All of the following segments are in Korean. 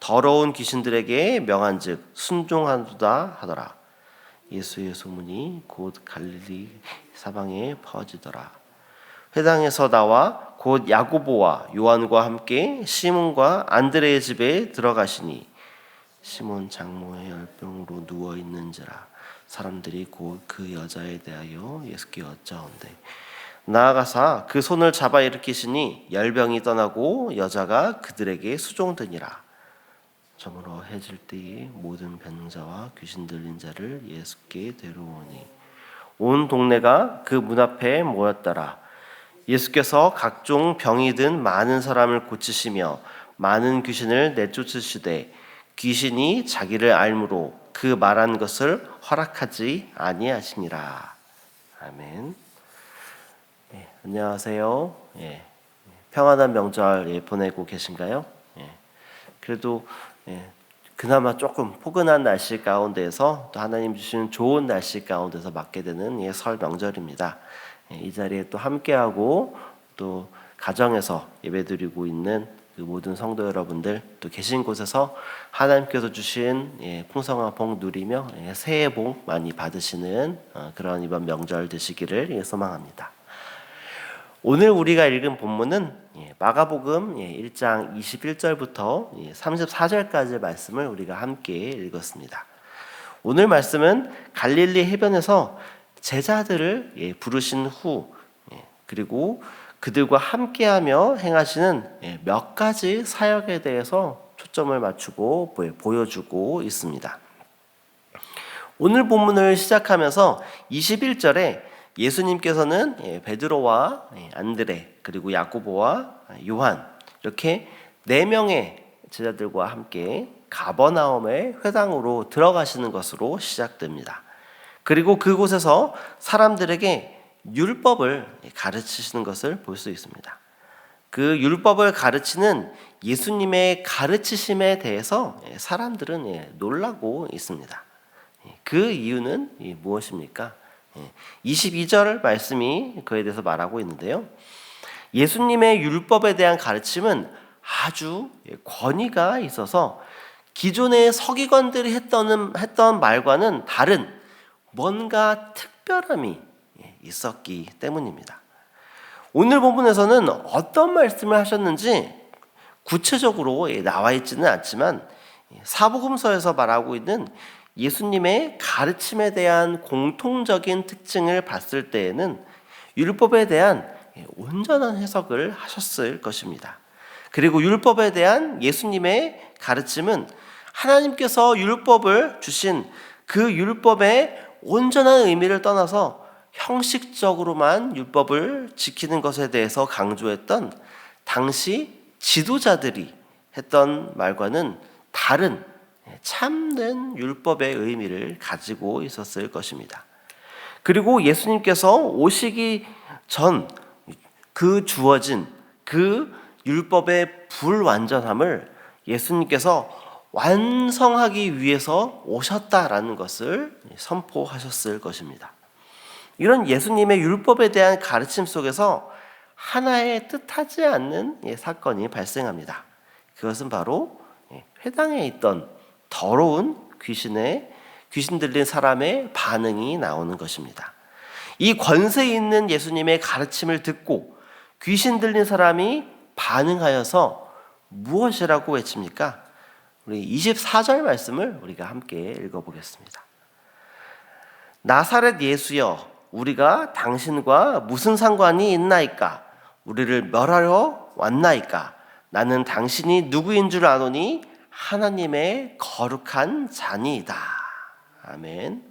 더러운 귀신들에게 명한즉 순종하도다 하더라. 예수의 소문이 곧 갈릴리 사방에 퍼지더라. 회당에서 나와 곧 야고보와 요한과 함께 시몬과 안드레의 집에 들어가시니 시몬 장모의 열병으로 누워 있는지라. 사람들이 곧 그 여자에 대하여 예수께 여짜온대. 나아가사 그 손을 잡아 일으키시니 열병이 떠나고 여자가 그들에게 수종드니라. 저물어 해질 때에 모든 병자와 귀신 들린 자를 예수께 데려오니 온 동네가 그 문 앞에 모였더라. 예수께서 각종 병이 든 많은 사람을 고치시며 많은 귀신을 내쫓으시되 귀신이 자기를 알므로 그 말한 것을 허락하지 아니하시니라. 아멘. 안녕하세요. 평안한 명절 보내고 계신가요? 그래도 그나마 조금 포근한 날씨 가운데서 또 하나님 주시는 좋은 날씨 가운데서 맞게 되는 설 명절입니다. 이 자리에 또 함께하고 또 가정에서 예배드리고 있는 그 모든 성도 여러분들, 또 계신 곳에서 하나님께서 주신 풍성한 복 누리며 새해 복 많이 받으시는 그런 이번 명절 되시기를 소망합니다. 오늘 우리가 읽은 본문은 마가복음 1장 21절부터 34절까지 말씀을 우리가 함께 읽었습니다. 오늘 말씀은 갈릴리 해변에서 제자들을 부르신 후 그리고 그들과 함께하며 행하시는 몇 가지 사역에 대해서 초점을 맞추고 보여주고 있습니다. 오늘 본문을 시작하면서 21절에 예수님께서는 베드로와 안드레 그리고 야고보와 요한 이렇게 4명의 제자들과 함께 가버나움의 회당으로 들어가시는 것으로 시작됩니다. 그리고 그곳에서 사람들에게 율법을 가르치시는 것을 볼 수 있습니다. 그 율법을 가르치는 예수님의 가르치심에 대해서 사람들은 놀라고 있습니다. 그 이유는 무엇입니까? 22절 말씀이 그에 대해서 말하고 있는데요. 예수님의 율법에 대한 가르침은 아주 권위가 있어서 기존의 서기관들이 했던 말과는 다른 뭔가 특별함이 있었기 때문입니다. 오늘 본문에서는 어떤 말씀을 하셨는지 구체적으로 나와 있지는 않지만 사복음서에서 말하고 있는 예수님의 가르침에 대한 공통적인 특징을 봤을 때에는 율법에 대한 온전한 해석을 하셨을 것입니다. 그리고 율법에 대한 예수님의 가르침은 하나님께서 율법을 주신 그 율법의 온전한 의미를 떠나서 형식적으로만 율법을 지키는 것에 대해서 강조했던 당시 지도자들이 했던 말과는 다른 참된 율법의 의미를 가지고 있었을 것입니다. 그리고 예수님께서 오시기 전 그 주어진 그 율법의 불완전함을 예수님께서 완성하기 위해서 오셨다라는 것을 선포하셨을 것입니다. 이런 예수님의 율법에 대한 가르침 속에서 하나의 뜻하지 않는 사건이 발생합니다. 그것은 바로 회당에 있던 더러운 귀신 들린 사람의 반응이 나오는 것입니다. 이 권세 있는 예수님의 가르침을 듣고 귀신 들린 사람이 반응하여서 무엇이라고 외칩니까? 우리 24절 말씀을 우리가 함께 읽어보겠습니다. 나사렛 예수여, 우리가 당신과 무슨 상관이 있나이까? 우리를 멸하러 왔나이까? 나는 당신이 누구인 줄 아노니 하나님의 거룩한 자니이다. 아멘.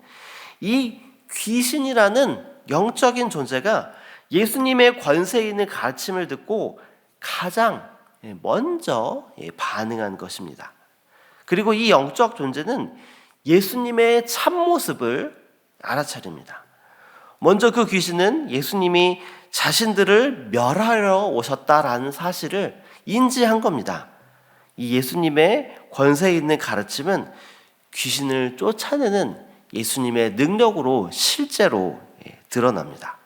이 귀신이라는 영적인 존재가 예수님의 권세 있는 가르침을 듣고 가장 먼저 반응한 것입니다. 그리고 이 영적 존재는 예수님의 참모습을 알아차립니다. 먼저 그 귀신은 예수님이 자신들을 멸하러 오셨다라는 사실을 인지한 겁니다. 이 예수님의 권세 있는 가르침은 귀신을 쫓아내는 예수님의 능력으로 실제로 드러납니다.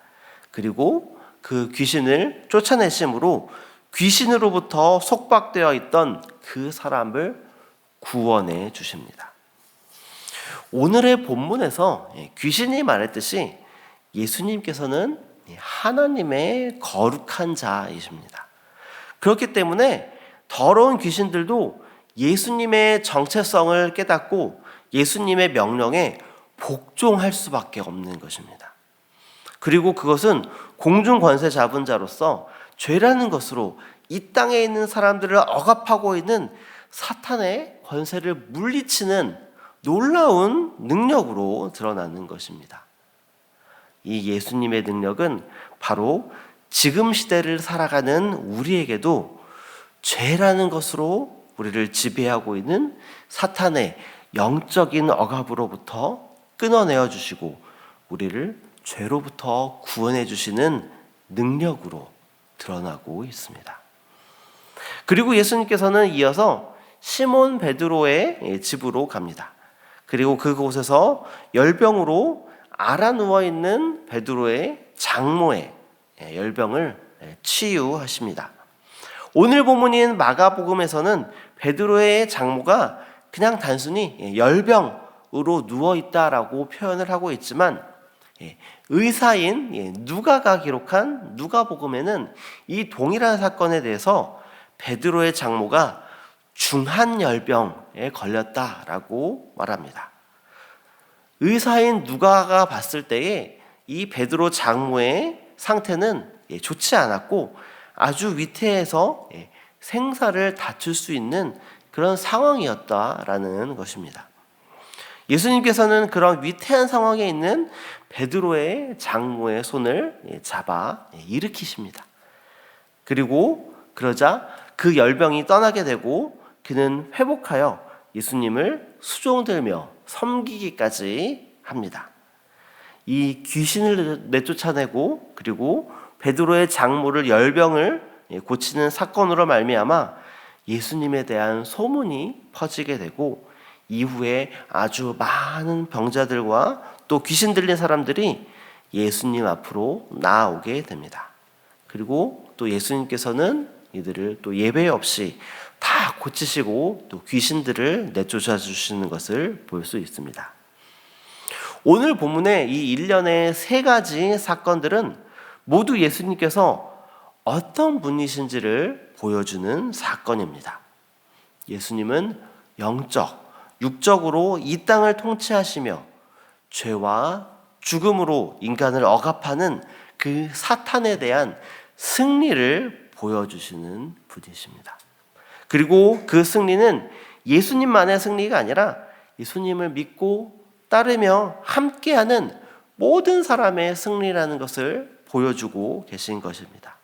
그리고 그 귀신을 쫓아내심으로 귀신으로부터 속박되어 있던 그 사람을 구원해 주십니다. 오늘의 본문에서 귀신이 말했듯이 예수님께서는 하나님의 거룩한 자이십니다. 그렇기 때문에 더러운 귀신들도 예수님의 정체성을 깨닫고 예수님의 명령에 복종할 수밖에 없는 것입니다. 그리고 그것은 공중 권세 잡은 자로서 죄라는 것으로 이 땅에 있는 사람들을 억압하고 있는 사탄의 권세를 물리치는 놀라운 능력으로 드러나는 것입니다. 이 예수님의 능력은 바로 지금 시대를 살아가는 우리에게도 죄라는 것으로 우리를 지배하고 있는 사탄의 영적인 억압으로부터 끊어내어 주시고 우리를 죄로부터 구원해 주시는 능력으로 드러나고 있습니다. 그리고 예수님께서는 이어서 시몬 베드로의 집으로 갑니다. 그리고 그곳에서 열병으로 앓아 누워 있는 베드로의 장모의 열병을 치유하십니다. 오늘 본문인 마가복음에서는 베드로의 장모가 그냥 단순히 열병으로 누워 있다라고 표현을 하고 있지만 의사인 누가가 기록한 누가복음에는 이 동일한 사건에 대해서 베드로의 장모가 중한 열병에 걸렸다라고 말합니다. 의사인 누가가 봤을 때에 이 베드로 장모의 상태는 좋지 않았고 아주 위태해서 생사를 다툴 수 있는 그런 상황이었다라는 것입니다. 예수님께서는 그런 위태한 상황에 있는 베드로의 장모의 손을 잡아 일으키십니다. 그리고 그러자 그 열병이 떠나게 되고 그는 회복하여 예수님을 수종들며 섬기기까지 합니다. 이 귀신을 내쫓아내고 그리고 베드로의 장모를 열병을 고치는 사건으로 말미암아 예수님에 대한 소문이 퍼지게 되고 이후에 아주 많은 병자들과 또 귀신 들린 사람들이 예수님 앞으로 나아오게 됩니다. 그리고 또 예수님께서는 이들을 또 예배 없이 다 고치시고 또 귀신들을 내쫓아 주시는 것을 볼 수 있습니다. 오늘 본문의 이 일련의 세 가지 사건들은 모두 예수님께서 어떤 분이신지를 보여주는 사건입니다. 예수님은 영적, 육적으로 이 땅을 통치하시며 죄와 죽음으로 인간을 억압하는 그 사탄에 대한 승리를 보여주시는 분이십니다. 그리고 그 승리는 예수님만의 승리가 아니라 예수님을 믿고 따르며 함께하는 모든 사람의 승리라는 것을 보여주고 계신 것입니다.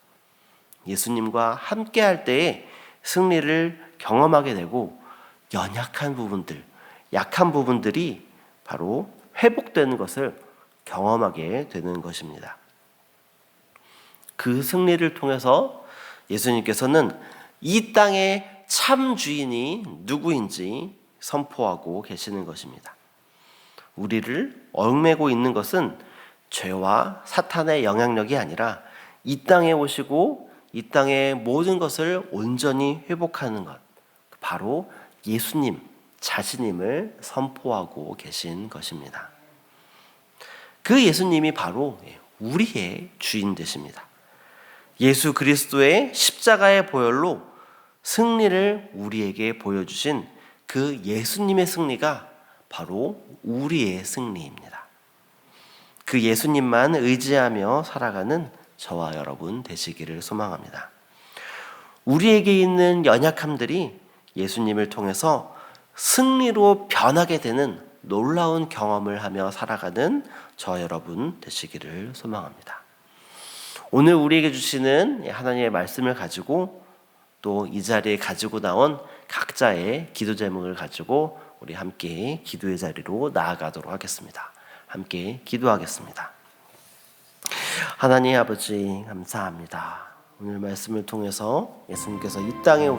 예수님과 함께할 때에 승리를 경험하게 되고 연약한 부분들, 약한 부분들이 바로 회복되는 것을 경험하게 되는 것입니다. 그 승리를 통해서 예수님께서는 이 땅의 참 주인이 누구인지 선포하고 계시는 것입니다. 우리를 얽매고 있는 것은 죄와 사탄의 영향력이 아니라 이 땅에 오시고 이 땅의 모든 것을 온전히 회복하는 것, 바로 예수님 자신임을 선포하고 계신 것입니다. 그 예수님이 바로 우리의 주인 되십니다. 예수 그리스도의 십자가의 보혈로 승리를 우리에게 보여주신 그 예수님의 승리가 바로 우리의 승리입니다. 그 예수님만 의지하며 살아가는 저와 여러분 되시기를 소망합니다. 우리에게 있는 연약함들이 예수님을 통해서 승리로 변하게 되는 놀라운 경험을 하며 살아가는 저 여러분 되시기를 소망합니다. 오늘 우리에게 주시는 하나님의 말씀을 가지고 또 이 자리에 가지고 나온 각자의 기도 제목을 가지고 우리 함께 기도의 자리로 나아가도록 하겠습니다. 함께 기도하겠습니다. 하나님 아버지 감사합니다. 오늘 말씀을 통해서 예수님께서 이 땅에